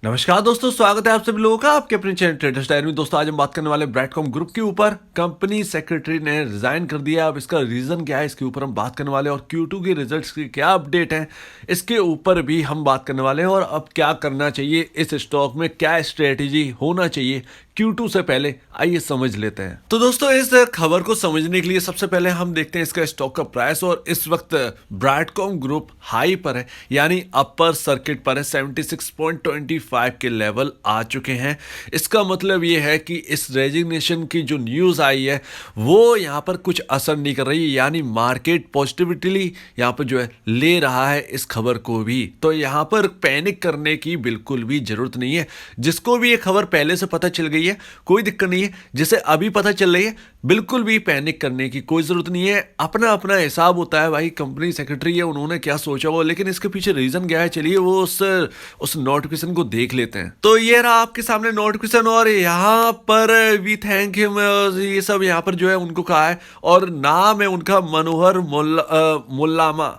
नमस्कार दोस्तों, स्वागत है आप सभी लोगों का आपके अपने चैनल ट्रेडर्स डायरी में। दोस्तों आज हम बात करने वाले ब्रैडकॉम ग्रुप के ऊपर। कंपनी सेक्रेटरी ने रिजाइन कर दिया। अब इसका रीजन क्या है, इसके ऊपर हम बात करने वाले हैं। और Q2 के रिजल्ट्स की क्या अपडेट है, इसके ऊपर भी हम बात करने वाले हैं। और अब क्या करना चाहिए इस स्टॉक में, क्या स्ट्रेटेजी होना चाहिए Q2 से पहले, आइए समझ लेते हैं। तो दोस्तों इस खबर को समझने के लिए सबसे पहले हम देखते हैं इसका स्टॉक का प्राइस। और इस वक्त ब्रैडकॉम ग्रुप हाई पर है, यानी अपर सर्किट पर है। 76.25 के लेवल आ चुके हैं। इसका मतलब ये है कि इस रेजिग्नेशन की जो न्यूज़ आई है वो यहाँ पर कुछ असर नहीं कर रही है, यानी मार्केट पॉजिटिविटीली यहाँ पर जो है ले रहा है इस खबर को भी। तो यहाँ पर पैनिक करने की बिल्कुल भी जरूरत नहीं है। जिसको भी ये खबर पहले से पता चल गई है कोई दिक्कत नहीं है, जिसे अभी पता चल रही है बिल्कुल भी पैनिक करने की कोई जरूरत नहीं है। अपना अपना हिसाब होता है भाई, कंपनी सेक्रेटरी है, उन्होंने क्या सोचा हो, लेकिन इसके पीछे रीजन क्या है चलिए वो उस नोटिफिकेशन को देख लेते हैं। तो ये रहा आपके सामने नोटिफिकेशन। और यहाँ पर वी थैंक हिम, ये सब यहाँ पर जो है उनको कहा है। और नाम है उनका मनोहर मुल्लामा,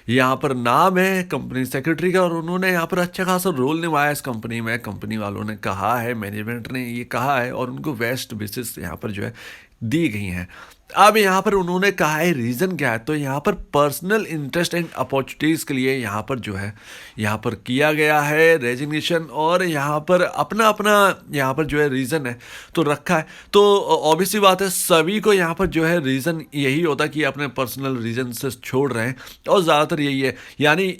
यहाँ पर नाम है कंपनी सेक्रेटरी का। और उन्होंने यहाँ पर अच्छा खासा रोल निभाया इस कंपनी में। कंपनी वालों ने कहा है, मैनेजमेंट ने ये कहा है, और उनको वेस्ट बेसिस यहाँ पर जो है दी गई हैं। अब यहाँ पर उन्होंने कहा है रीज़न क्या है, तो यहाँ पर पर्सनल इंटरेस्ट एंड अपॉर्चुनिटीज़ के लिए यहाँ पर जो है यहाँ पर किया गया है रेजिग्नेशन। और यहाँ पर अपना अपना यहाँ पर जो है रीज़न है तो रखा है। तो ऑब्वियसली बात है, सभी को यहाँ पर जो है रीज़न यही होता है कि अपने पर्सनल रीज़न से छोड़ रहे हैं। और ज़्यादातर यही है, यानी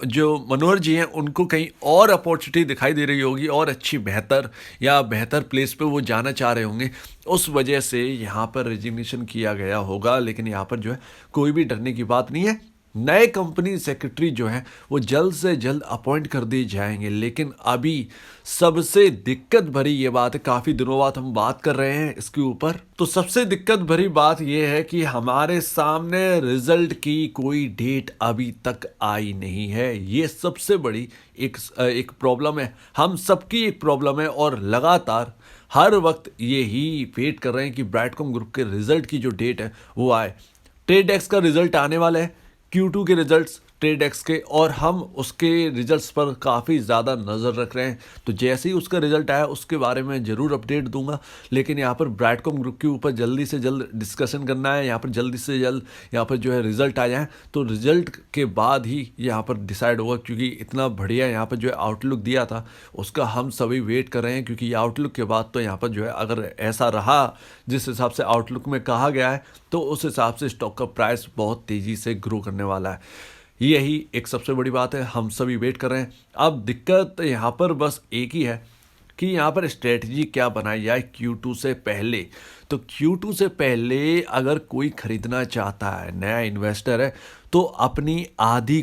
जो मनोहर जी हैं उनको कहीं और अपॉर्चुनिटी दिखाई दे रही होगी, और अच्छी बेहतर प्लेस पे वो जाना चाह रहे होंगे, उस वजह से यहाँ पर रेजिग्नेशन किया गया होगा। लेकिन यहाँ पर जो है कोई भी डरने की बात नहीं है। नए कंपनी सेक्रेटरी जो है वो जल्द से जल्द अपॉइंट कर दिए जाएंगे। लेकिन अभी सबसे दिक्कत भरी ये बात है, काफ़ी दिनों बाद हम बात कर रहे हैं इसके ऊपर। तो सबसे दिक्कत भरी बात ये है कि हमारे सामने रिजल्ट की कोई डेट अभी तक आई नहीं है। ये सबसे बड़ी एक प्रॉब्लम है, हम सबकी एक प्रॉब्लम है। और लगातार हर वक्त यही वेट कर रहे हैं कि ब्रैडकॉम ग्रुप के रिजल्ट की जो डेट है वो आए। ट्रेडेक्स का रिजल्ट आने वाला है, Q2 के रिजल्ट्स ट्रेडेक्स के, और हम उसके रिजल्ट्स पर काफ़ी ज़्यादा नज़र रख रहे हैं। तो जैसे ही उसका रिजल्ट आया उसके बारे में ज़रूर अपडेट दूंगा। लेकिन यहाँ पर ब्रैडकॉम ग्रुप के ऊपर जल्दी से जल्द डिस्कशन करना है, यहाँ पर जल्दी से जल्द यहाँ पर जो है रिजल्ट आ जाए। तो रिजल्ट के बाद ही यहाँ पर डिसाइड होगा, क्योंकि इतना बढ़िया यहाँ पर जो है आउटलुक दिया था उसका हम सभी वेट कर रहे हैं। क्योंकि ये आउटलुक के बाद तो यहाँ पर जो है अगर ऐसा रहा जिस हिसाब से आउटलुक में कहा गया है, तो उस हिसाब से स्टॉक का प्राइस बहुत तेज़ी से ग्रो करने वाला है। यही एक सबसे बड़ी बात है, हम सभी वेट कर रहे हैं। अब दिक्कत यहाँ पर बस एक ही है कि यहाँ पर स्ट्रेटजी क्या बनाई जाए Q2 से पहले। तो Q2 से पहले अगर कोई खरीदना चाहता है, नया इन्वेस्टर है, तो अपनी आधी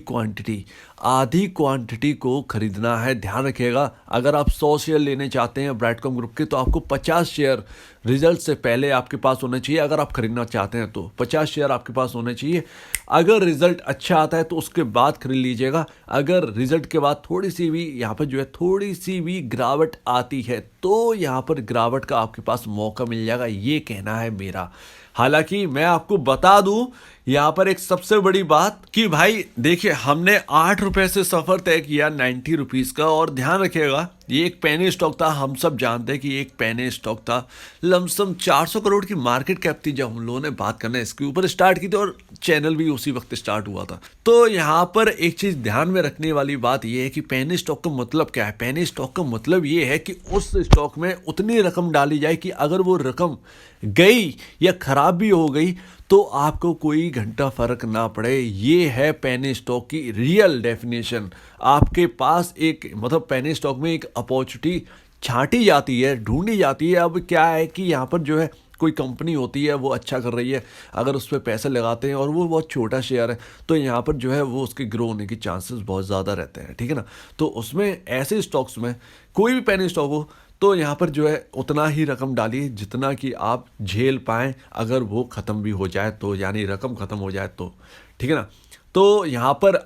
क्वांटिटी को खरीदना है। ध्यान रखिएगा, अगर आप 100 शेयर लेने चाहते हैं ब्रैडकॉम ग्रुप के, तो आपको 50 शेयर रिजल्ट से पहले आपके पास होने चाहिए। अगर आप खरीदना चाहते हैं तो 50 शेयर आपके पास होने चाहिए। अगर रिजल्ट अच्छा आता है तो उसके बाद खरीद लीजिएगा। अगर रिजल्ट के बाद थोड़ी सी भी यहाँ पर जो है थोड़ी सी भी गिरावट आती है, तो यहाँ पर गिरावट का आपके पास मौका मिल जाएगा, ये कहना है मेरा। हालांकि मैं आपको बता दूं यहाँ पर एक सबसे बड़ी बात कि भाई देखिए, हमने 8 रुपए से सफ़र तय किया 90 रुपीज़ का। और ध्यान रखिएगा, ये एक पेनी स्टॉक था, हम सब जानते हैं कि एक पेनी स्टॉक था। लमसम 400 करोड़ की मार्केट कैप थी जब हम लोगों ने बात करना इसके ऊपर स्टार्ट की थी, और चैनल भी उसी वक्त स्टार्ट हुआ था। तो यहाँ पर एक चीज़ ध्यान में रखने वाली बात यह है कि पेनी स्टॉक का मतलब क्या है। पेनी स्टॉक का मतलब ये है कि उस स्टॉक में उतनी रकम डाली जाए कि अगर वो रकम गई या खराब भी हो गई तो आपको कोई घंटा फर्क ना पड़े। ये है पेनी स्टॉक की रियल डेफिनेशन। आपके पास एक मतलब पेनी स्टॉक में एक अपॉर्चुनिटी छांटी जाती है, ढूंढी जाती है। अब क्या है कि यहाँ पर जो है कोई कंपनी होती है वो अच्छा कर रही है, अगर उस पर पैसे लगाते हैं और वो बहुत छोटा शेयर है, तो यहाँ पर जो है वो उसके ग्रो होने की चांसेस बहुत ज़्यादा रहते हैं, ठीक है ना। तो उसमें ऐसे स्टॉक्स में कोई भी पेनी स्टॉक हो तो यहाँ पर जो है उतना ही रकम डालिए जितना कि आप झेल पाएँ। अगर वो ख़त्म भी हो जाए तो, यानी रकम ख़त्म हो जाए तो, ठीक है ना। तो यहाँ पर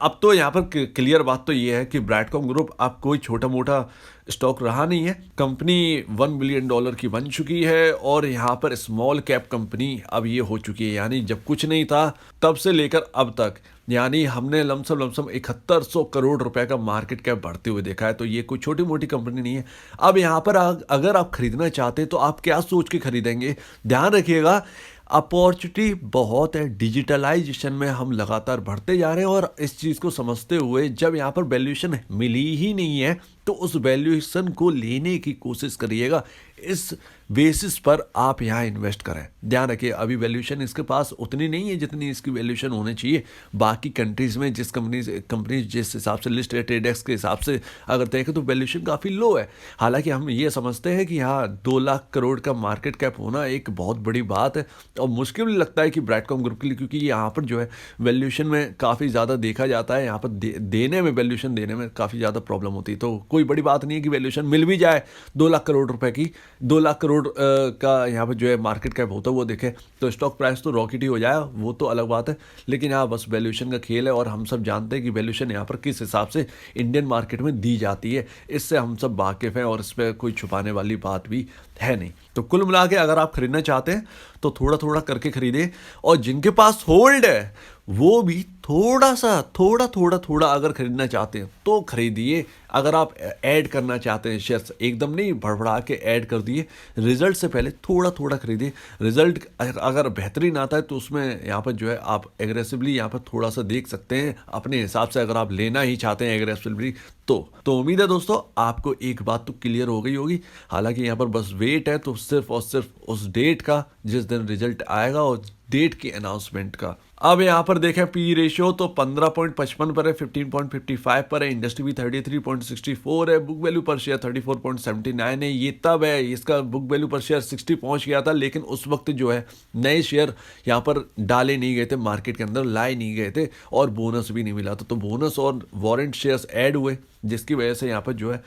क्लियर बात तो ये है कि ब्रैडकॉम ग्रुप अब कोई छोटा मोटा स्टॉक रहा नहीं है। कंपनी $1 बिलियन की बन चुकी है और यहाँ पर स्मॉल कैप कंपनी अब ये हो चुकी है, यानी जब कुछ नहीं था तब से लेकर अब तक, यानी हमने लमसम 7100 करोड़ रुपए का मार्केट कैप बढ़ते हुए देखा है। तो ये कोई छोटी मोटी कंपनी नहीं है। अब यहाँ पर अगर आप खरीदना चाहते हैं तो आप क्या सोच के खरीदेंगे, ध्यान रखिएगा अपॉर्चुनिटी बहुत है, डिजिटलाइजेशन में हम लगातार बढ़ते जा रहे हैं और इस चीज़ को समझते हुए जब यहाँ पर वैल्यूएशन मिली ही नहीं है तो उस वैल्यूएशन को लेने की कोशिश करिएगा। इस बेसिस पर आप यहाँ इन्वेस्ट करें। ध्यान रखिए अभी वैल्यूएशन इसके पास उतनी नहीं है जितनी इसकी वैल्यूएशन होनी चाहिए। बाकी कंट्रीज़ में जिस कंपनी जिस हिसाब से लिस्ट है ट्रेडेक्स के हिसाब से अगर देखें तो वैल्यूएशन काफ़ी लो है। हालांकि हम ये समझते हैं कि यहाँ 2 लाख करोड़ का मार्केट कैप होना एक बहुत बड़ी बात है और मुश्किल भी लगता है कि ब्रैडकॉम ग्रुप के लिए, क्योंकि यहाँ पर जो है वैल्यूएशन में काफ़ी ज़्यादा देखा जाता है, यहाँ पर देने में वैल्यूएशन देने में काफ़ी ज़्यादा प्रॉब्लम होती है। तो कोई बड़ी बात नहीं है कि वैल्यूएशन मिल भी जाए 2 लाख करोड़ रुपए की, 2 लाख करोड़ का यहाँ पर जो है मार्केट कैप होता है वो देखे तो स्टॉक प्राइस तो रॉकेट ही हो जाए, वो तो अलग बात है। लेकिन यहाँ बस वैल्यूएशन का खेल है और हम सब जानते हैं कि वैल्यूएशन यहाँ पर किस हिसाब से इंडियन मार्केट में दी जाती है, इससे हम सब वाकिफ हैं और इस पर कोई छुपाने वाली बात भी है नहीं। तो कुल मिला के अगर आप खरीदना चाहते हैं तो थोड़ा थोड़ा करके खरीदें और जिनके पास होल्ड है वो भी थोड़ा अगर खरीदना चाहते हैं तो खरीदिए। अगर आप ऐड करना चाहते हैं शेयर्स, एकदम नहीं भड़बड़ा के ऐड कर दिए, रिजल्ट से पहले थोड़ा खरीदिए। रिजल्ट अगर बेहतरीन आता है तो उसमें यहाँ पर जो है आप एग्रेसिवली यहाँ पर थोड़ा सा देख सकते हैं अपने हिसाब से, अगर आप लेना ही चाहते हैं एग्रेसिवली तो उम्मीद है दोस्तों आपको एक बात तो क्लियर हो गई होगी। हालांकि यहाँ पर बस वेट है तो सिर्फ और सिर्फ उस डेट का जिस दिन रिजल्ट आएगा और डेट की अनाउंसमेंट का। अब यहाँ पर देखें पी रेशियो तो 15.55 पर है, 15.55 पर है, इंडस्ट्री भी 33.64 है, बुक वैल्यू पर शेयर 34.79 है। ये तब है इसका बुक वैल्यू पर शेयर 60 पहुंच गया था, लेकिन उस वक्त जो है नए शेयर यहाँ पर डाले नहीं गए थे, मार्केट के अंदर लाए नहीं गए थे और बोनस भी नहीं मिला था। तो बोनस और वारंट शेयर्स ऐड हुए जिसकी वजह से यहाँ पर जो है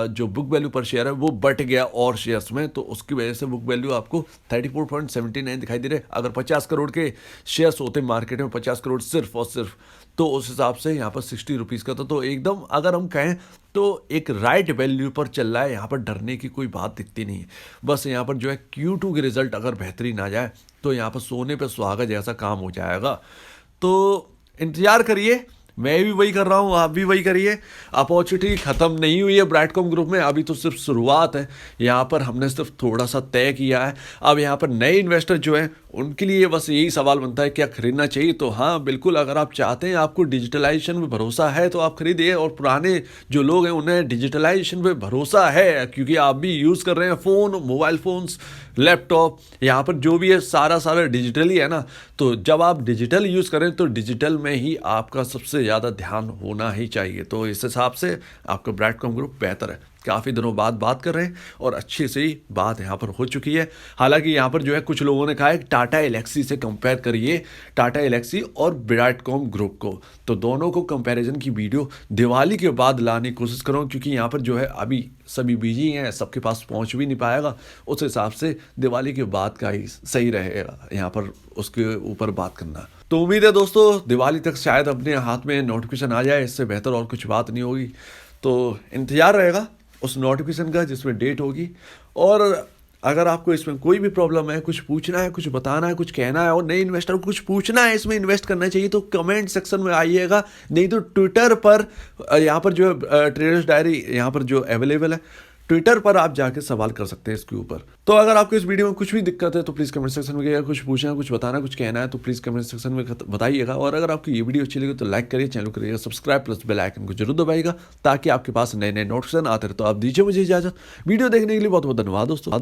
जो बुक वैल्यू पर शेयर है वो बढ़ गया और शेयर्स में, तो उसकी वजह से बुक वैल्यू आपको 34.79 दिखाई दे रहे। अगर 50 करोड़ के शेयर्स होते मार्केट में, 50 करोड़ सिर्फ और सिर्फ, तो उस हिसाब से यहाँ पर 60 रुपीज़ का था। तो एकदम अगर हम कहें तो एक राइट वैल्यू पर चल रहा है, यहाँ पर डरने की कोई बात दिखती नहीं है। बस यहाँ पर जो है Q2 के रिजल्ट अगर बेहतरीन आ जाए तो यहाँ पर सोने पर सुहागा जैसा काम हो जाएगा। तो इंतजार करिए, मैं भी वही कर रहा हूँ, आप भी वही करिए। अपॉर्चुनिटी ख़त्म नहीं हुई है ब्रैडकॉम ग्रुप में, अभी तो सिर्फ शुरुआत है। यहाँ पर हमने सिर्फ थोड़ा सा तय किया है। अब यहाँ पर नए इन्वेस्टर जो हैं उनके लिए बस यही सवाल बनता है क्या खरीदना चाहिए। तो हाँ बिल्कुल, अगर आप चाहते हैं, आपको डिजिटलाइजेशन पे भरोसा है तो आप खरीदिए। और पुराने जो लोग हैं उन्हें डिजिटलाइजेशन पे भरोसा है क्योंकि आप भी यूज़ कर रहे हैं फ़ोन, मोबाइल फ़ोन्स, लैपटॉप, यहाँ पर जो भी है सारा डिजिटल ही है ना। तो जब आप डिजिटल यूज़ करें तो डिजिटल में ही आपका सबसे ज़्यादा ध्यान होना ही चाहिए। तो इस हिसाब से आपका ब्रैडकॉम ग्रुप बेहतर है। काफ़ी दिनों बाद बात कर रहे हैं और अच्छी सी बात यहाँ पर हो चुकी है। हालांकि यहाँ पर जो है कुछ लोगों ने कहा है टाटा एलेक्सी से कंपेयर करिए, टाटा एलेक्सी और ब्रैडकॉम ग्रुप को। तो दोनों को कंपैरिजन की वीडियो दिवाली के बाद लाने की कोशिश करूँ क्योंकि यहाँ पर जो है अभी सभी बिजी हैं, सबके पास पहुँच भी नहीं पाएगा। उस हिसाब से दिवाली के बाद का ही सही रहेगा यहाँ पर उसके ऊपर बात करना। तो उम्मीद है दोस्तों दिवाली तक शायद अपने हाथ में नोटिफिकेशन आ जाए, इससे बेहतर और कुछ बात नहीं होगी। तो इंतज़ार रहेगा उस नोटिफिकेशन का जिसमें डेट होगी। और अगर आपको इसमें कोई भी प्रॉब्लम है, कुछ पूछना है, कुछ बताना है, कुछ कहना है और नए इन्वेस्टर को कुछ पूछना है इसमें इन्वेस्ट करना चाहिए तो कमेंट सेक्शन में आइएगा, नहीं तो ट्विटर पर यहाँ पर जो है ट्रेडर्स डायरी यहाँ पर जो अवेलेबल है, ट्विटर पर आप जाके सवाल कर सकते हैं इसके ऊपर। तो अगर आपको इस वीडियो में कुछ भी दिक्कत है तो प्लीज़ कमेंट सेक्शन में कुछ पूछना है, कुछ बताना, कुछ कहना है तो प्लीज़ कमेंट सेक्शन में बताइएगा। और अगर आपको ये वीडियो अच्छी लगी तो लाइक करिए, चैनल को करिएगा सब्सक्राइब, प्लस बेल आइकन को जरूर दबाइएगा ताकि आपके पास नए नए नोटिफिकेशन आते रहे। तो आप दीजिए मुझे इजाजत। वीडियो देखने के लिए बहुत बहुत धन्यवाद दोस्तों।